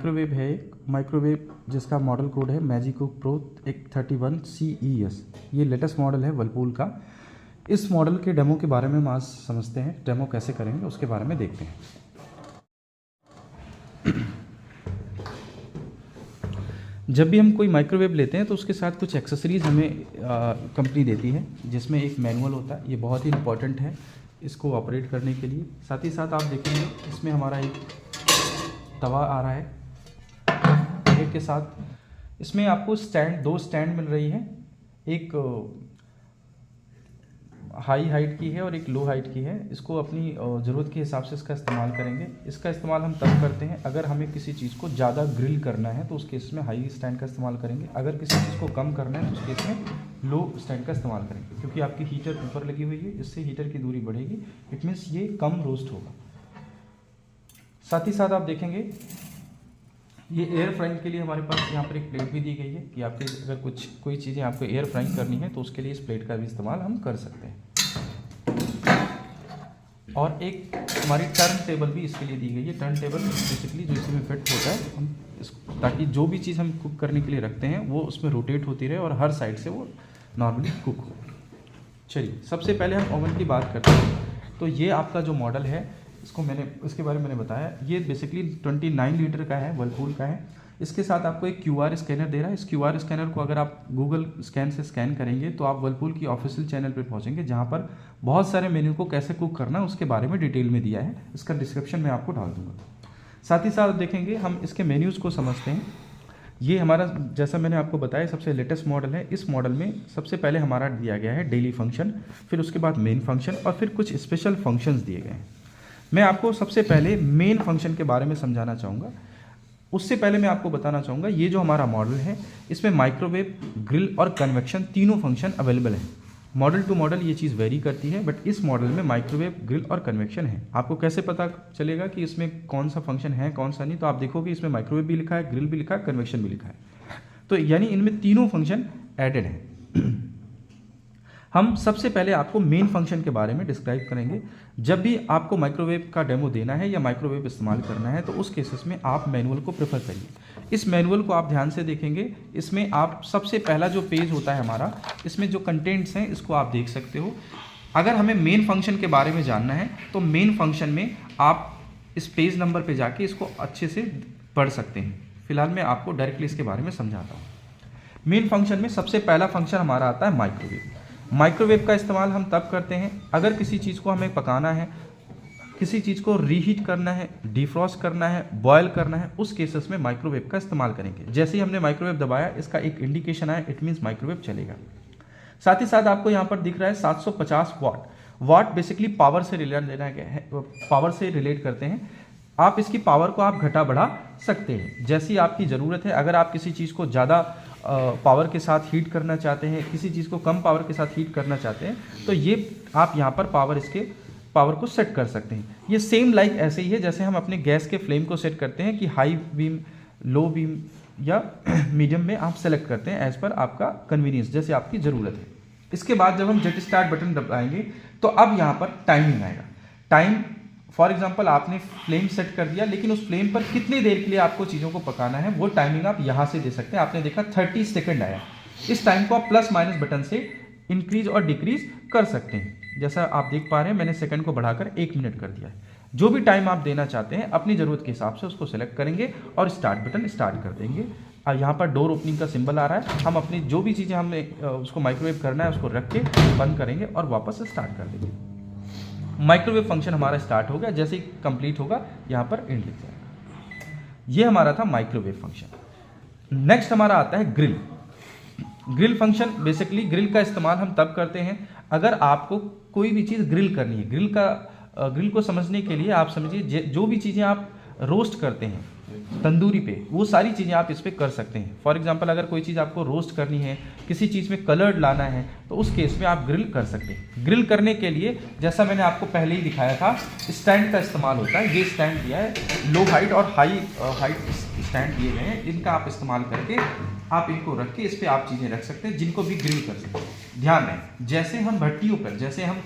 Microwave है एक microwave जिसका मॉडल कोड है मैजिककुक प्रो 31 CES। ये लेटेस्ट मॉडल है वर्लपूल का। इस मॉडल के डेमो के बारे में हम आज समझते हैं, डेमो कैसे करेंगे उसके बारे में देखते हैं। जब भी हम कोई माइक्रोवेव लेते हैं तो उसके साथ कुछ एक्सेसरीज़ हमें कंपनी देती है, जिसमें एक मैनुअल होता है। ये बहुत ही इंपॉर्टेंट है इसको ऑपरेट करने के लिए। साथ ही साथ आप देखेंगे इसमें हमारा एक तवा आ रहा है के साथ। इसमें आपको दो स्टैंड मिल रही है, एक हाई हाइट की है और एक लो हाइट की है। इसको अपनी ज़रूरत के हिसाब से इसका इस्तेमाल करेंगे। इसका इस्तेमाल हम तब करते हैं अगर हमें किसी चीज़ को ज़्यादा ग्रिल करना है तो उस केस में हाई स्टैंड का इस्तेमाल करेंगे। अगर किसी चीज़ को कम करना है तो उस केस में लो स्टैंड का इस्तेमाल करेंगे, क्योंकि आपकी हीटर ऊपर लगी हुई है, इससे हीटर की दूरी बढ़ेगी। इट मीन्स ये कम रोस्ट होगा। साथ ही साथ आप देखेंगे ये एयर फ्राइंग के लिए हमारे पास यहाँ पर एक प्लेट भी दी गई है कि आपके अगर कोई चीज़ें आपको एयर फ्राइंग करनी है तो उसके लिए इस प्लेट का भी इस्तेमाल हम कर सकते हैं। और एक हमारी टर्न टेबल भी इसके लिए दी गई है। टर्न टेबल बेसिकली जो इसमें फिट होता है, हम ताकि जो भी चीज़ हम कुक करने के लिए रखते हैं वो उसमें रोटेट होती रहे और हर साइड से वो नॉर्मली कुक हो। चलिए सबसे पहले हम ओवन की बात करते हैं। तो ये आपका जो मॉडल है इसके बारे में मैंने बताया। ये बेसिकली 29 लीटर का है, वर्लपूल का है। इसके साथ आपको एक QR स्कैनर दे रहा है। इस QR स्कैनर को अगर आप गूगल स्कैन से स्कैन करेंगे तो आप वर्लपूल की ऑफिशियल चैनल पर पहुंचेंगे, जहां पर बहुत सारे मेन्यू को कैसे कुक करना है उसके बारे में डिटेल में दिया है। इसका डिस्क्रिप्शन में आपको डाल दूंगा। साथ ही साथ देखेंगे हम इसके मेन्यूज़ को समझते हैं। ये हमारा, जैसा मैंने आपको बताया, सबसे लेटेस्ट मॉडल है। इस मॉडल में सबसे पहले हमारा दिया गया है डेली फंक्शन, फिर उसके बाद मेन फंक्शन और फिर कुछ स्पेशल फंक्शंस दिए गए हैं। मैं आपको सबसे पहले मेन फंक्शन के बारे में समझाना चाहूँगा। उससे पहले मैं आपको बताना चाहूँगा ये जो हमारा मॉडल है इसमें माइक्रोवेव, ग्रिल और कन्वेक्शन तीनों फंक्शन अवेलेबल हैं। मॉडल टू मॉडल ये चीज़ वेरी करती है, बट इस मॉडल में माइक्रोवेव, ग्रिल और कन्वेक्शन है। आपको कैसे पता चलेगा कि इसमें कौन सा फंक्शन है कौन सा नहीं? तो आप देखोगे इसमें माइक्रोवेव भी लिखा है, ग्रिल भी लिखा है, कन्वेक्शन भी लिखा है। तो यानी इनमें तीनों फंक्शन एडेड हैं। हम सबसे पहले आपको मेन फंक्शन के बारे में डिस्क्राइब करेंगे। जब भी आपको माइक्रोवेव का डेमो देना है या माइक्रोवेव इस्तेमाल करना है तो उस केसेस में आप मैनुअल को प्रेफर करिए। इस मैनुअल को आप ध्यान से देखेंगे। इसमें आप सबसे पहला जो पेज होता है हमारा, इसमें जो कंटेंट्स हैं इसको आप देख सकते हो। अगर हमें मेन फंक्शन के बारे में जानना है तो मेन फंक्शन में आप इस पेज नंबर पर जाके इसको अच्छे से पढ़ सकते हैं। फिलहाल मैं आपको डायरेक्टली इसके बारे में समझाता हूँ। मेन फंक्शन में सबसे पहला फंक्शन हमारा आता है माइक्रोवेव। माइक्रोवेव का इस्तेमाल हम तब करते हैं अगर किसी चीज़ को हमें पकाना है, किसी चीज़ को रीहीट करना है, डिफ्रॉस्ट करना है, बॉयल करना है, उस केसेस में माइक्रोवेव का इस्तेमाल करेंगे। जैसे ही हमने माइक्रोवेव दबाया इसका एक इंडिकेशन आया, इट मीन्स माइक्रोवेव चलेगा। साथ ही साथ आपको यहाँ पर दिख रहा है 750 वाट। वाट बेसिकली पावर से रिलेट करते हैं। आप इसकी पावर को आप घटा बढ़ा सकते हैं जैसी आपकी ज़रूरत है। अगर आप किसी चीज़ को ज़्यादा पावर के साथ हीट करना चाहते हैं, किसी चीज़ को कम पावर के साथ हीट करना चाहते हैं, तो ये आप यहाँ पर पावर को सेट कर सकते हैं। ये सेम लाइक ऐसे ही है जैसे हम अपने गैस के फ्लेम को सेट करते हैं कि हाई बीम, लो बीम या मीडियम में आप सेलेक्ट करते हैं एज पर आपका कन्वीनियंस, जैसे आपकी ज़रूरत है। इसके बाद जब हम जेट स्टार्ट बटन दबाएंगे तो अब यहाँ पर टाइमिंग आएगा। टाइम फॉर एग्जाम्पल आपने फ्लेम सेट कर दिया, लेकिन उस फ्लेम पर कितनी देर के लिए आपको चीज़ों को पकाना है वो टाइमिंग आप यहाँ से दे सकते हैं। आपने देखा 30 सेकंड आया। इस टाइम को आप प्लस माइनस बटन से इंक्रीज और डिक्रीज कर सकते हैं। जैसा आप देख पा रहे हैं मैंने सेकंड को बढ़ाकर 1 मिनट कर दिया है। जो भी टाइम आप देना चाहते हैं अपनी ज़रूरत के हिसाब से उसको सेलेक्ट करेंगे और स्टार्ट बटन स्टार्ट कर देंगे। यहाँ पर डोर ओपनिंग का सिंबल आ रहा है। हम अपनी जो भी चीज़ें हमें उसको माइक्रोवेव करना है उसको रख के बंद करेंगे और वापस स्टार्ट कर देंगे। माइक्रोवेव फंक्शन हमारा स्टार्ट हो गया। जैसे ही कंप्लीट होगा यहाँ पर एंड लिख जाएगा। ये हमारा था माइक्रोवेव फंक्शन। नेक्स्ट हमारा आता है grill. Grill function basically grill का इस्तेमाल हम तब करते हैं अगर आपको कोई भी चीज़ ग्रिल करनी है। ग्रिल को समझने के लिए आप समझिए जो भी चीज़ें आप रोस्ट करते हैं तंदूरी पे, वो सारी चीज़ें आप इस पर कर सकते हैं। फॉर एग्जांपल अगर कोई चीज़ आपको रोस्ट करनी है, किसी चीज़ में कलर्ड लाना है, तो उस केस में आप ग्रिल कर सकते हैं। ग्रिल करने के लिए जैसा मैंने आपको पहले ही दिखाया था, स्टैंड का इस्तेमाल होता है। ये स्टैंड दिया है, लो हाइट और हाई हाइट स्टैंड दिए गए हैं। इनका आप इस्तेमाल करके आप इनको रख के इस पर आप चीज़ें रख सकते हैं जिनको भी ग्रिल कर सकते हैं। ध्यान रखें, जैसे हम भट्टियों पर, जैसे हम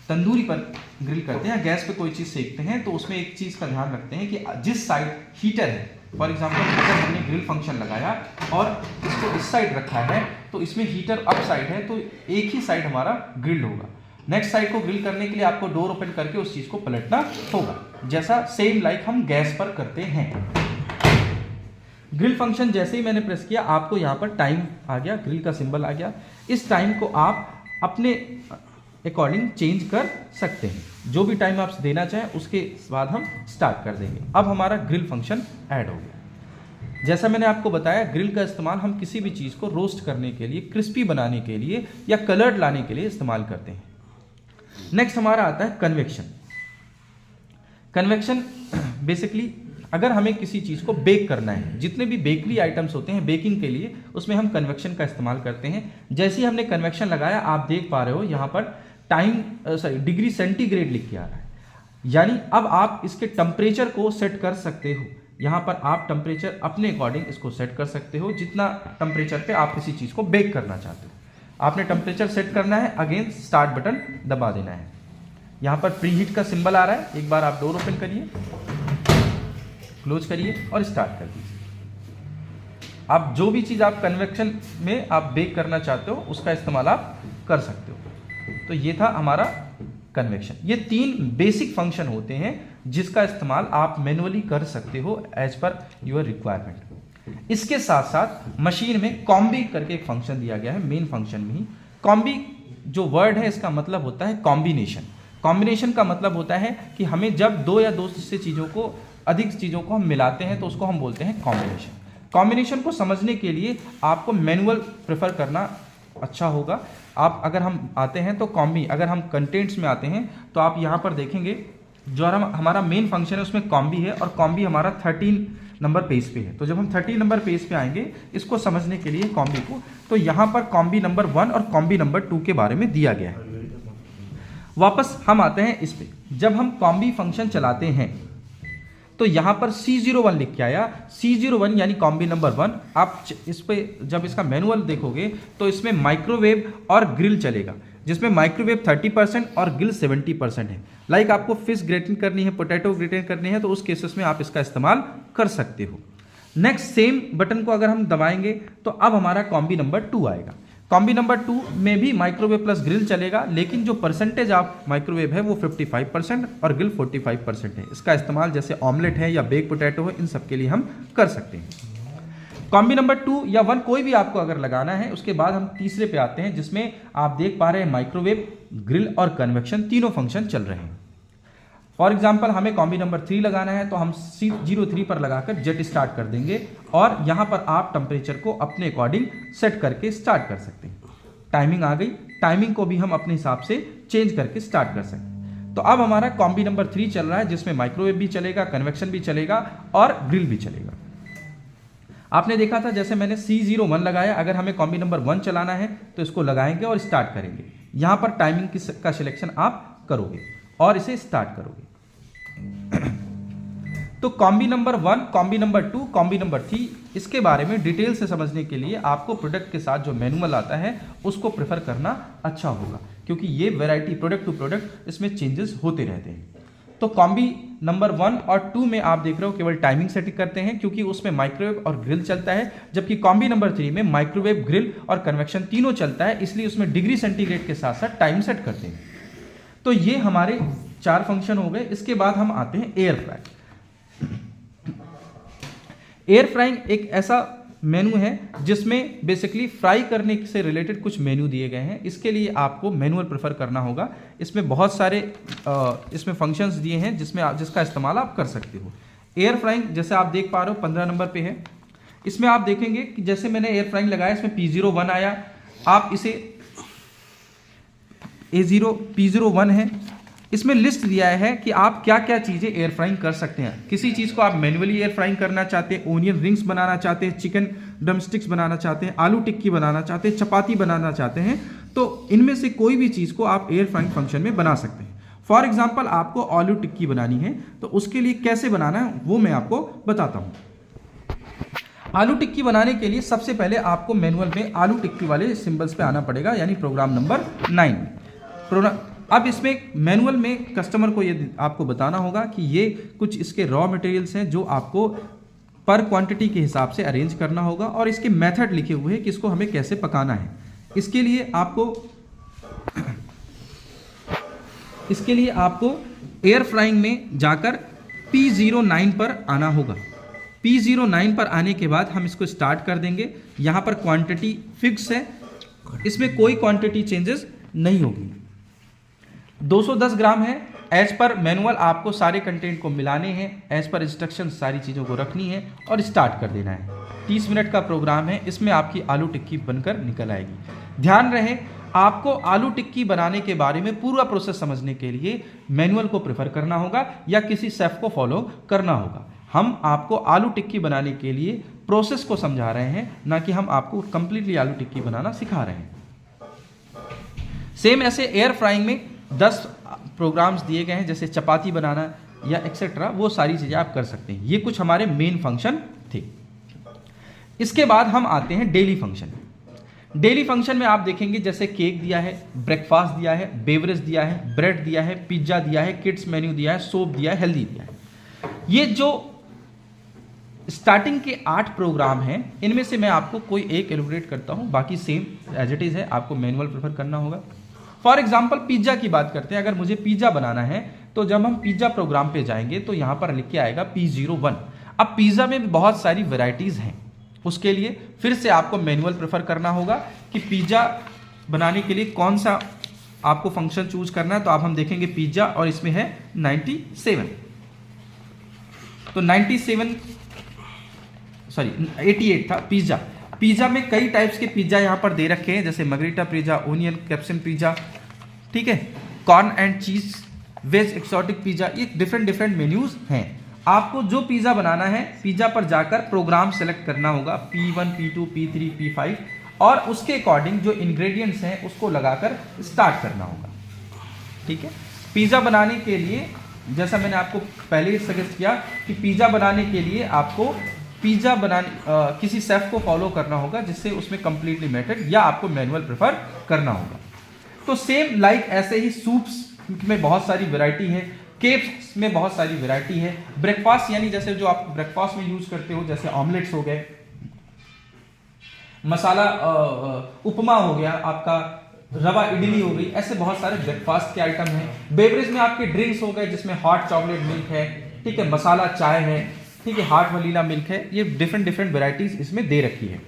तंदूरी पर ग्रिल करते हैं या गैस पे कोई चीज़ सेकते हैं तो उसमें एक चीज़ का ध्यान रखते हैं कि जिस साइड हीटर है फॉर एग्जांपल अगर हमने ग्रिल फंक्शन लगाया और इसको इस साइड रखा है तो इसमें हीटर अप साइड है तो एक ही साइड हमारा ग्रिल होगा। नेक्स्ट साइड को ग्रिल करने के लिए आपको डोर ओपन करके उस चीज़ को पलटना होगा, जैसा सेम लाइक हम गैस पर करते हैं। ग्रिल फंक्शन जैसे ही मैंने प्रेस किया आपको यहाँ पर टाइम आ गया, ग्रिल का सिंबल आ गया। इस टाइम को आप अपने अकॉर्डिंग चेंज कर सकते हैं, जो भी टाइम आप देना चाहें उसके बाद हम स्टार्ट कर देंगे। अब हमारा ग्रिल फंक्शन ऐड हो गया। जैसा मैंने आपको बताया ग्रिल का इस्तेमाल हम किसी भी चीज़ को रोस्ट करने के लिए, क्रिस्पी बनाने के लिए या कलर्ड लाने के लिए इस्तेमाल करते हैं। नेक्स्ट हमारा आता है कन्वेक्शन। कन्वेक्शन बेसिकली अगर हमें किसी चीज़ को बेक करना है, जितने भी बेकरी आइटम्स होते हैं बेकिंग के लिए उसमें हम कन्वेक्शन का इस्तेमाल करते हैं। जैसे ही हमने कन्वेक्शन लगाया आप देख पा रहे हो यहाँ पर डिग्री सेंटीग्रेड लिख के आ रहा है, यानी अब आप इसके टेम्परेचर को सेट कर सकते हो। यहाँ पर आप टेम्परेचर अपने अकॉर्डिंग इसको सेट कर सकते हो, जितना टेम्परेचर पे आप किसी चीज़ को बेक करना चाहते हो। आपने टेम्परेचर सेट करना है, अगेन स्टार्ट बटन दबा देना है। यहाँ पर प्री हीट का सिंबल आ रहा है, एक बार आप डोर ओपन करिए, क्लोज करिए और स्टार्ट कर दीजिए। आप जो भी चीज़ आप कन्वेक्शन में आप बेक करना चाहते हो उसका इस्तेमाल आप कर सकते हो। तो ये था हमारा कन्वेक्शन। ये 3 बेसिक फंक्शन होते हैं जिसका इस्तेमाल आप मैनुअली कर सकते हो एज पर योर रिक्वायरमेंट। इसके साथ साथ मशीन में कॉम्बी करके एक फंक्शन दिया गया है, मेन फंक्शन में ही। कॉम्बी जो वर्ड है इसका मतलब होता है कॉम्बिनेशन। कॉम्बिनेशन का मतलब होता है कि हमें जब 2 या 2 से चीज़ों को, अधिक चीज़ों को हम मिलाते हैं तो उसको हम बोलते हैं कॉम्बिनेशन। कॉम्बिनेशन को समझने के लिए आपको मैनुअल प्रेफर करना अच्छा होगा। आप अगर हम आते हैं तो कॉम्बी, अगर हम कंटेंट्स में आते हैं तो आप यहाँ पर देखेंगे जो हमारा मेन फंक्शन है उसमें कॉम्बी है और कॉम्बी हमारा 13 नंबर पेज पे है। तो जब हम 13 नंबर पेज पे आएंगे इसको समझने के लिए कॉम्बी को, तो यहाँ पर कॉम्बी नंबर 1 और कॉम्बी नंबर 2 के बारे में दिया गया है। वापस हम आते हैं इस पे, जब हम कॉम्बी फंक्शन चलाते हैं तो यहाँ पर C01 लिख के आया। C01 यानी कॉम्बी नंबर 1। आप इस पे जब इसका मैनुअल देखोगे तो इसमें माइक्रोवेव और ग्रिल चलेगा, जिसमें माइक्रोवेव 30% और ग्रिल 70% है। लाइक आपको फिश ग्रेटिंग करनी है, पोटैटो ग्रेटिंग करनी है तो उस केसेस में आप इसका इस्तेमाल कर सकते हो। नेक्स्ट सेम बटन को अगर हम दबाएंगे तो अब हमारा कॉम्बी नंबर 2 आएगा। कॉम्बी नंबर 2 में भी माइक्रोवेव प्लस ग्रिल चलेगा, लेकिन जो परसेंटेज आप माइक्रोवेव है वो 55% और ग्रिल 45% है। इसका इस्तेमाल जैसे ऑमलेट है या बेक पोटैटो है, इन सब के लिए हम कर सकते हैं। कॉम्बी नंबर 2 या 1 कोई भी आपको अगर लगाना है। उसके बाद हम तीसरे पे आते हैं जिसमें आप देख पा रहे हैं माइक्रोवेव, ग्रिल और कन्वेक्शन तीनों फंक्शन चल रहे हैं। फॉर एग्जाम्पल हमें कॉम्बी नंबर 3 लगाना है तो हम C03 पर लगाकर जेट स्टार्ट कर देंगे और यहाँ पर आप टेम्परेचर को अपने अकॉर्डिंग सेट करके स्टार्ट कर सकते हैं। टाइमिंग आ गई, टाइमिंग को भी हम अपने हिसाब से चेंज करके स्टार्ट कर सकते हैं। तो अब हमारा कॉम्बी नंबर 3 चल रहा है जिसमें माइक्रोवेव भी चलेगा, कन्वेक्शन भी चलेगा और ग्रिल भी चलेगा। आपने देखा था जैसे मैंने C01 लगाया, अगर हमें कॉम्बी नंबर 1 चलाना है तो इसको लगाएंगे और स्टार्ट करेंगे। यहाँ पर टाइमिंग का सिलेक्शन आप करोगे और इसे स्टार्ट करोगे। तो combi number 1, combi number 2, combi number 3, इसके बारे में डिटेल से समझने के लिए आपको प्रोडक्ट के साथ जो मैनुअल आता है उसको प्रेफर करना अच्छा होगा, क्योंकि ये वैरायटी प्रोडक्ट टू प्रोडक्ट इसमें चेंजेस होते रहते हैं। तो कॉम्बी नंबर 1 और 2 में आप देख रहे हो केवल टाइमिंग सेटिंग करते हैं क्योंकि उसमें माइक्रोवेव और ग्रिल चलता है, जबकि कॉम्बी नंबर 3 में माइक्रोवेव, ग्रिल और कन्वेक्शन तीनों चलता है, इसलिए उसमें डिग्री सेंटीग्रेड के साथ साथ टाइम सेट करते हैं। तो ये हमारे 4 फंक्शन हो गए। इसके बाद हम आते हैं एयर फ्राई। एयर फ्राइंग एक ऐसा मेनू है जिसमें बेसिकली फ्राई करने से रिलेटेड कुछ मेनू दिए गए हैं। इसके लिए आपको मैनुअल प्रेफर करना होगा। इसमें बहुत सारे इसमें फंक्शंस दिए हैं जिसका इस्तेमाल आप कर सकते हो। एयर फ्राइंग जैसे आप देख पा रहे हो 15 नंबर पे है। इसमें आप देखेंगे कि जैसे मैंने एयर फ्राइंग लगाया, इसमें P01 आया, आप इसे P01 है। इसमें लिस्ट दिया है कि आप क्या क्या चीज़ें एयर फ्राइंग कर सकते हैं। किसी चीज़ को आप मैनुअली एयर फ्राइंग करना चाहते हैं, ओनियन रिंग्स बनाना चाहते हैं, चिकन ड्रमस्टिक्स बनाना चाहते हैं, आलू टिक्की बनाना चाहते हैं, चपाती बनाना चाहते हैं, तो इनमें से कोई भी चीज़ को आप एयर फ्राइंग फंक्शन में बना सकते हैं। फॉर एग्जाम्पल आपको आलू टिक्की बनानी है तो उसके लिए कैसे बनाना है वो मैं आपको बताता हूँ। आलू टिक्की बनाने के लिए सबसे पहले आपको मैनुअल में आलू टिक्की वाले सिंबल्स पे आना पड़ेगा, यानी प्रोग्राम नंबर 9। अब इसमें मैनुअल में कस्टमर को ये आपको बताना होगा कि ये कुछ इसके रॉ मटेरियल्स हैं जो आपको पर क्वांटिटी के हिसाब से अरेंज करना होगा और इसके मेथड लिखे हुए हैं कि इसको हमें कैसे पकाना है। इसके लिए आपको एयर फ्राइंग में जाकर P09 पर आना होगा। P09 पर आने के बाद हम इसको स्टार्ट कर देंगे। यहाँ पर क्वांटिटी फिक्स है, इसमें कोई क्वांटिटी चेंजेस नहीं होगी। 210 ग्राम है। एज पर मैनुअल आपको सारे कंटेंट को मिलाने हैं, एज पर इंस्ट्रक्शन सारी चीज़ों को रखनी है और स्टार्ट कर देना है। 30 मिनट का प्रोग्राम है, इसमें आपकी आलू टिक्की बनकर निकल आएगी। ध्यान रहे, आपको आलू टिक्की बनाने के बारे में पूरा प्रोसेस समझने के लिए मैनुअल को प्रेफर करना होगा या किसी शेफ को फॉलो करना होगा। हम आपको आलू टिक्की बनाने के लिए प्रोसेस को समझा रहे हैं, ना कि हम आपको कंप्लीटली आलू टिक्की बनाना सिखा रहे हैं। सेम ऐसे एयर फ्राइंग में 10 प्रोग्राम्स दिए गए हैं, जैसे चपाती बनाना या एक्सेट्रा, वो सारी चीज़ें आप कर सकते हैं। ये कुछ हमारे मेन फंक्शन थे। इसके बाद हम आते हैं डेली फंक्शन। डेली फंक्शन में आप देखेंगे जैसे केक दिया है, ब्रेकफास्ट दिया है, बेवरेज दिया है, ब्रेड दिया है, पिज्ज़ा दिया है, किड्स मेन्यू दिया है, सोप दिया है, हेल्दी दिया है। ये जो स्टार्टिंग के 8 प्रोग्राम हैं, इनमें से मैं आपको कोई एक एलिब्रेट करता हूँ, बाकी सेम एज इट इज़ है, आपको मैनुअल प्रेफर करना होगा। फॉर एग्जाम्पल पिज्ज़ा की बात करते हैं। अगर मुझे पिज्ज़ा बनाना है तो जब हम पिज्ज़ा प्रोग्राम पे जाएंगे तो यहाँ पर लिख के आएगा P01। अब पिज्ज़ा में बहुत सारी वेराइटीज़ हैं, उसके लिए फिर से आपको मैनुअल प्रेफर करना होगा कि पिज्ज़ा बनाने के लिए कौन सा आपको फंक्शन चूज करना है। तो अब हम देखेंगे पिज्ज़ा और इसमें है 97। तो 88 था पिज्ज़ा। पिज्ज़ा में कई टाइप्स के पिज्ज़ा यहाँ पर दे रखे हैं, जैसे margherita pizza, onion capsicum pizza, ठीक है, corn and cheese, veg exotic pizza, ये डिफरेंट मेन्यूज़ हैं। आपको जो पिज़्ज़ा बनाना है, पिज़्ज़ा पर जाकर प्रोग्राम सेलेक्ट करना होगा, P1, P2, P3, P5, और उसके अकॉर्डिंग जो इंग्रेडिएंट्स हैं उसको लगाकर स्टार्ट करना होगा। ठीक है, पिज़्ज़ा बनाने के लिए जैसा मैंने आपको पहले ही सजेस्ट किया कि पिज़्ज़ा बनाने के लिए आपको किसी शेफ को फॉलो करना होगा, जिससे उसमें कंप्लीटली मेथड, या आपको मैनुअल प्रेफर करना होगा। तो सेम लाइक ऐसे ही सूप्स में बहुत सारी वैरायटी है, केक्स में बहुत सारी वैरायटी है, ब्रेकफास्ट यानी जैसे जो आप ब्रेकफास्ट में यूज करते हो, जैसे ऑमलेट्स हो गए, मसाला उपमा हो गया, आपका रवा इडली हो गई, ऐसे बहुत सारे ब्रेकफास्ट के आइटम हैं। बेवरेज में आपके ड्रिंक्स हो गए, जिसमें हॉट चॉकलेट मिल्क है, ठीक है, मसाला चाय है, ठीक है, हॉट वनीला मिल्क है, ये डिफरेंट वैरायटीज इसमें दे रखी है।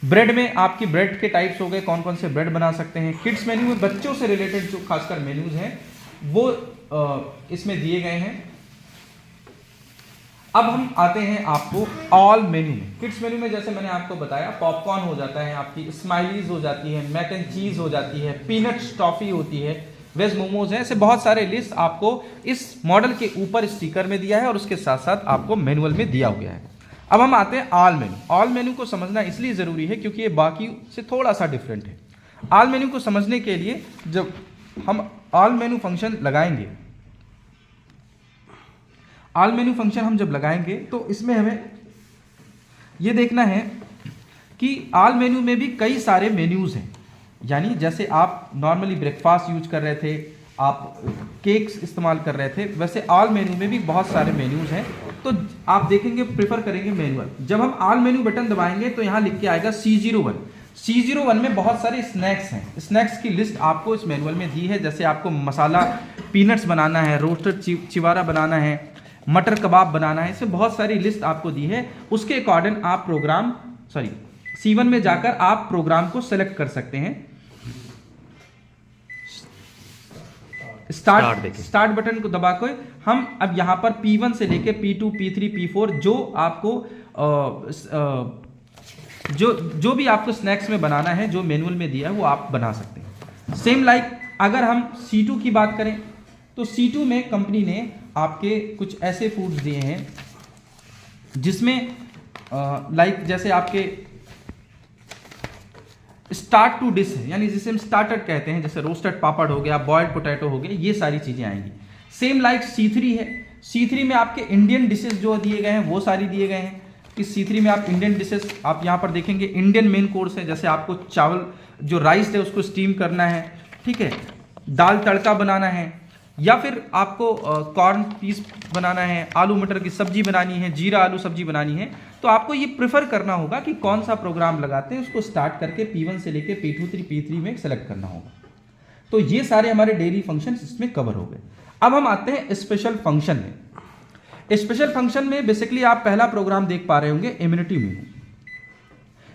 ब्रेड में आपकी ब्रेड के टाइप्स हो गए, कौन कौन से ब्रेड बना सकते हैं। किड्स मेन्यू में बच्चों से रिलेटेड जो खासकर मेन्यूज हैं वो इसमें दिए गए हैं। अब हम आते हैं आपको ऑल मेन्यू में। किड्स मेन्यू में जैसे मैंने आपको बताया, पॉपकॉर्न हो जाता है, आपकी स्माइलीज हो जाती है, मैक एंड चीज हो जाती है, पीनट्स टॉफी होती है, वेज मोमोज है, ऐसे बहुत सारे लिस्ट आपको इस मॉडल के ऊपर स्टिकर में दिया है और उसके साथ साथ आपको मैनुअल में दिया गया है। अब हम आते हैं ऑल मेन्यू। ऑल मेन्यू को समझना इसलिए जरूरी है क्योंकि ये बाकी से थोड़ा सा डिफरेंट है। ऑल मेन्यू को समझने के लिए जब हम ऑल मेन्यू फंक्शन लगाएंगे, ऑल मेन्यू फंक्शन हम जब लगाएंगे तो इसमें हमें ये देखना है कि ऑल मेन्यू में भी कई सारे मेन्यूज हैं। यानी जैसे आप नॉर्मली ब्रेकफास्ट यूज कर रहे थे, आप केक्स इस्तेमाल कर रहे थे, वैसे ऑल मेन्यू में भी बहुत सारे मेन्यूज हैं। तो आप देखेंगे, प्रेफर करेंगे मैनुअल। जब हम ऑल मेन्यू बटन दबाएंगे तो यहाँ लिख के आएगा C01। C01 में बहुत सारे स्नैक्स हैं। स्नैक्स की लिस्ट आपको इस मैनुअल में दी है। जैसे आपको मसाला पीनट्स बनाना है, रोस्टेड चिवारा बनाना है, मटर कबाब बनाना है, इसमें बहुत सारी लिस्ट आपको दी है। उसके अकॉर्डिंग आप C1 में जाकर आप प्रोग्राम को सेलेक्ट कर सकते हैं। स्टार्ट बटन को दबाकर हम अब यहां पर P1 से लेके P2, P3, P4 जो आपको जो भी आपको स्नैक्स में बनाना है, जो मैनुअल में दिया है, वो आप बना सकते हैं। सेम लाइक अगर हम C2 की बात करें तो C2 में कंपनी ने आपके कुछ ऐसे फूड्स दिए हैं जिसमें लाइक जैसे आपके स्टार्ट टू डिश है, यानी जिसे हम स्टार्टर कहते हैं, जैसे रोस्टेड पापड़ हो गया, बॉइल्ड पोटैटो हो गए, ये सारी चीजें आएंगी। सेम लाइक C3 है। C3 में आपके इंडियन डिशेस जो दिए गए हैं वो सारी दिए गए हैं। इस C3 में आप इंडियन डिशेस आप यहाँ पर देखेंगे, इंडियन मेन कोर्स है, जैसे आपको चावल जो राइस है उसको स्टीम करना है, ठीक है, दाल तड़का बनाना है, या फिर आपको कॉर्न पीस बनाना है, आलू मटर की सब्जी बनानी है, जीरा आलू सब्जी बनानी है, तो आपको ये प्रेफर करना होगा कि कौन सा प्रोग्राम लगाते हैं, उसको स्टार्ट करके P1 से लेके P2, P3 में सेलेक्ट करना होगा। तो ये सारे हमारे डेली फंक्शन इसमें कवर हो गए। अब हम आते हैं स्पेशल फंक्शन में। स्पेशल फंक्शन में बेसिकली आप पहला प्रोग्राम देख पा रहे होंगे, इम्यूनिटी मेनू।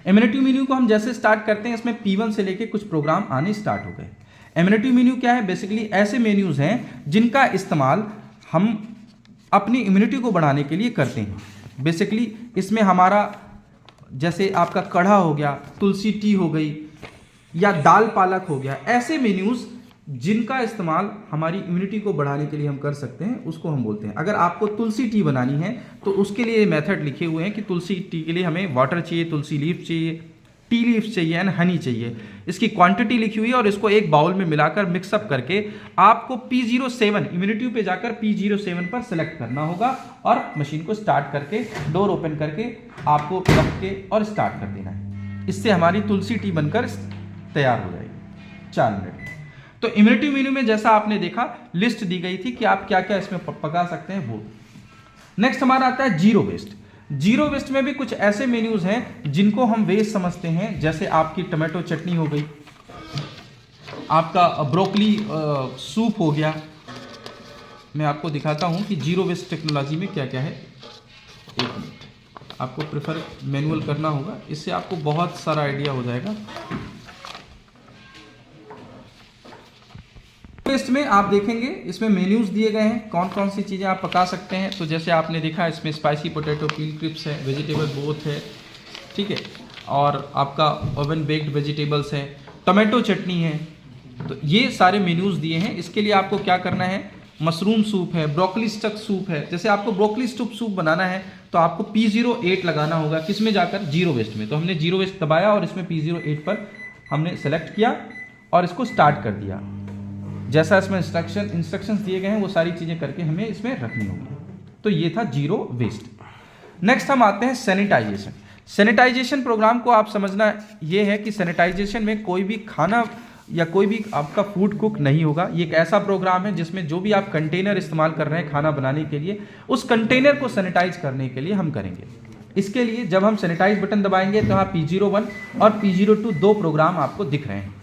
इम्यूनिटी मेन्यू को हम जैसे स्टार्ट करते हैं, इसमें P1 से लेके कुछ प्रोग्राम आने स्टार्ट हो गए। इम्यूनिटी मेन्यू क्या है? बेसिकली ऐसे मेन्यूज हैं जिनका इस्तेमाल हम अपनी इम्यूनिटी को बढ़ाने के लिए करते हैं। बेसिकली इसमें हमारा जैसे आपका कढ़ा हो गया, तुलसी टी हो गई, या दाल पालक हो गया, ऐसे मेन्यूज जिनका इस्तेमाल हमारी इम्यूनिटी को बढ़ाने के लिए हम कर सकते हैं, उसको हम बोलते हैं। अगर आपको तुलसी टी बनानी है तो उसके लिए मेथड लिखे हुए हैं कि तुलसी टी के लिए हमें वाटर चाहिए, तुलसी लीफ चाहिए, टी लीफ चाहिए एंड हनी चाहिए। इसकी क्वांटिटी लिखी हुई है और इसको एक बाउल में मिलाकर मिक्सअप करके आपको P07 इम्यूनिटी पे जाकर P07 पर सेलेक्ट करना होगा और मशीन को स्टार्ट करके डोर ओपन करके आपको रख के और स्टार्ट कर देना है। इससे हमारी तुलसी टी बनकर तैयार हो जाएगी 4 मिनट। तो इम्यूनिटी मेन्यू में जैसा आपने देखा लिस्ट दी गई थी कि आप क्या क्या इसमें पका सकते हैं वो। नेक्स्ट हमारा आता है जीरो वेस्ट। जीरो वेस्ट में भी कुछ ऐसे मेन्यूज हैं जिनको हम वेस्ट समझते हैं, जैसे आपकी टमाटो चटनी हो गई, आपका ब्रोकली सूप हो गया। मैं आपको दिखाता हूं कि जीरो वेस्ट टेक्नोलॉजी में क्या क्या है। एक मिनट, आपको प्रेफर मैनुअल करना होगा, इससे आपको बहुत सारा आइडिया हो जाएगा। वेस्ट में आप देखेंगे इसमें मेन्यूज दिए गए हैं, कौन कौन सी चीज़ें आप पका सकते हैं। तो जैसे आपने देखा इसमें स्पाइसी पोटैटो पील क्रिप्स है, वेजिटेबल बोथ है, ठीक है, और आपका ओवन बेक्ड वेजिटेबल्स है, टमाटो चटनी है। तो ये सारे मेन्यूज दिए हैं। इसके लिए आपको क्या करना है, मशरूम सूप है, ब्रोकली स्टक सूप है। जैसे आपको ब्रोकली स्टक सूप बनाना है तो आपको P08 लगाना होगा, किस में जाकर, जीरो वेस्ट में। तो हमने जीरो वेस्ट दबाया और इसमें P08 पर हमने सेलेक्ट किया और इसको स्टार्ट कर दिया। जैसा इसमें इंस्ट्रक्शंस दिए गए हैं वो सारी चीज़ें करके हमें इसमें रखनी होगी। तो ये था जीरो वेस्ट। नेक्स्ट हम आते हैं सैनिटाइजेशन। सैनिटाइजेशन प्रोग्राम को आप समझना ये है कि सैनिटाइजेशन में कोई भी खाना या कोई भी आपका फूड कुक नहीं होगा। ये एक ऐसा प्रोग्राम है जिसमें जो भी आप कंटेनर इस्तेमाल कर रहे हैं खाना बनाने के लिए, उस कंटेनर को सैनिटाइज करने के लिए हम करेंगे। इसके लिए जब हम सैनिटाइज बटन दबाएंगे तो यहाँ P01 और P02 दो प्रोग्राम आपको दिख रहे हैं।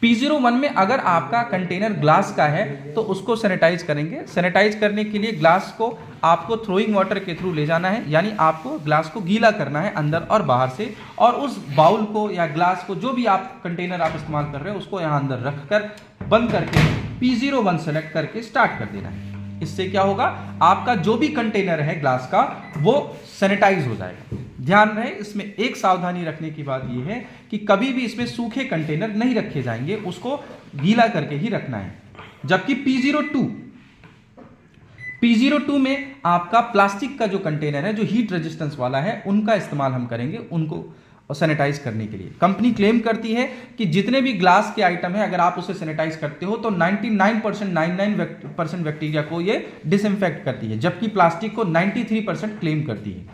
P01 में अगर आपका कंटेनर ग्लास का है तो उसको सैनिटाइज करेंगे। सैनिटाइज करने के लिए ग्लास को आपको थ्रोइंग वाटर के थ्रू ले जाना है, यानी आपको ग्लास को गीला करना है अंदर और बाहर से, और उस बाउल को या ग्लास को, जो भी आप कंटेनर आप इस्तेमाल कर रहे हो, उसको यहाँ अंदर रखकर बंद करके P01 सेलेक्ट करके स्टार्ट कर देना है। इससे क्या होगा, आपका जो भी कंटेनर है ग्लास का वो सैनिटाइज हो जाएगा। ध्यान रहे, इसमें एक सावधानी रखने की बात यह है कि कभी भी इसमें सूखे कंटेनर नहीं रखे जाएंगे, उसको गीला करके ही रखना है। जबकि P02 में आपका प्लास्टिक का जो कंटेनर है, जो हीट रेजिस्टेंस वाला है, उनका इस्तेमाल हम करेंगे उनको सैनिटाइज करने के लिए। कंपनी क्लेम करती है कि जितने भी ग्लास के आइटम है अगर आप उसे सैनिटाइज करते हो तो 99% बैक्टीरिया को ये डिसइंफेक्ट करती है, जबकि प्लास्टिक को 93% क्लेम करती है।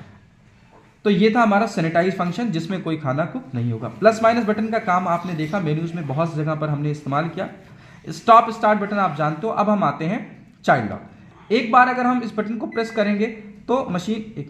तो ये था हमारा सैनिटाइज फंक्शन जिसमें कोई खाना कुक नहीं होगा। प्लस माइनस बटन का काम आपने देखा मेन्यूज में बहुत जगह पर हमने इस्तेमाल किया। स्टॉप स्टार्ट बटन आप जानते हो। अब हम आते हैं चाइल्ड लॉक। एक बार अगर हम इस बटन को प्रेस करेंगे तो मशीन,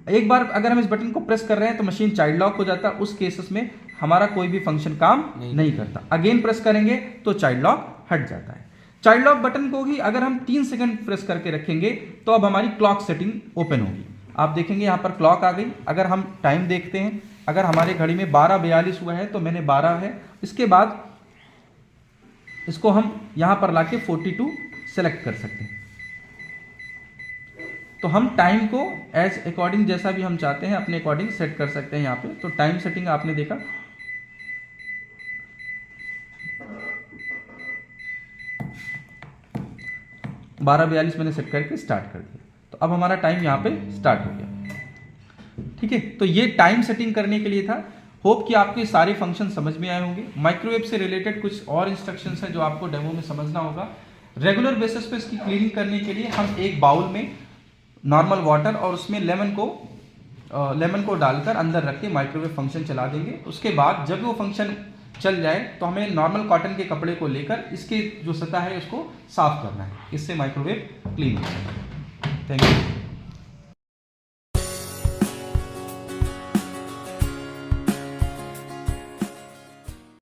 एक बार अगर हम इस बटन को प्रेस कर रहे हैं तो मशीन चाइल्ड लॉक हो जाता है। उस केसेस में हमारा कोई भी फंक्शन काम नहीं करता। अगेन प्रेस करेंगे तो चाइल्ड लॉक हट जाता है। चाइल्ड लॉक बटन को ही अगर हम 3 सेकंड प्रेस करके रखेंगे तो अब हमारी क्लॉक सेटिंग ओपन होगी। आप देखेंगे यहाँ पर क्लॉक आ गई। अगर हम टाइम देखते हैं, अगर हमारे घड़ी में 12:42 हुआ है तो मैंने 12 है। इसके बाद इसको हम यहाँ पर लाके 42 सेलेक्ट कर सकते हैं। तो हम टाइम को एज अकॉर्डिंग जैसा भी हम चाहते हैं अपने अकॉर्डिंग सेट कर सकते हैं यहाँ पे। तो टाइम सेटिंग आपने देखा, बारह 42 मैंने सेट करके स्टार्ट कर दिया। तो अब हमारा टाइम यहाँ पे स्टार्ट हो गया। ठीक है, तो ये टाइम सेटिंग करने के लिए था। होप कि आपके सारे फंक्शन समझ में आए होंगे। माइक्रोवेव से रिलेटेड कुछ और इंस्ट्रक्शंस हैं जो आपको डेमो में समझना होगा। रेगुलर बेसिस पे इसकी क्लीनिंग करने के लिए हम एक बाउल में नॉर्मल वाटर और उसमें लेमन को डालकर अंदर रख के माइक्रोवेव फंक्शन चला देंगे। उसके बाद जब वो फंक्शन चल जाए तो हमें नॉर्मल कॉटन के कपड़े को लेकर इसके जो सतह है उसको साफ करना है, इससे माइक्रोवेव क्लीन हो जाएगा। Thank you.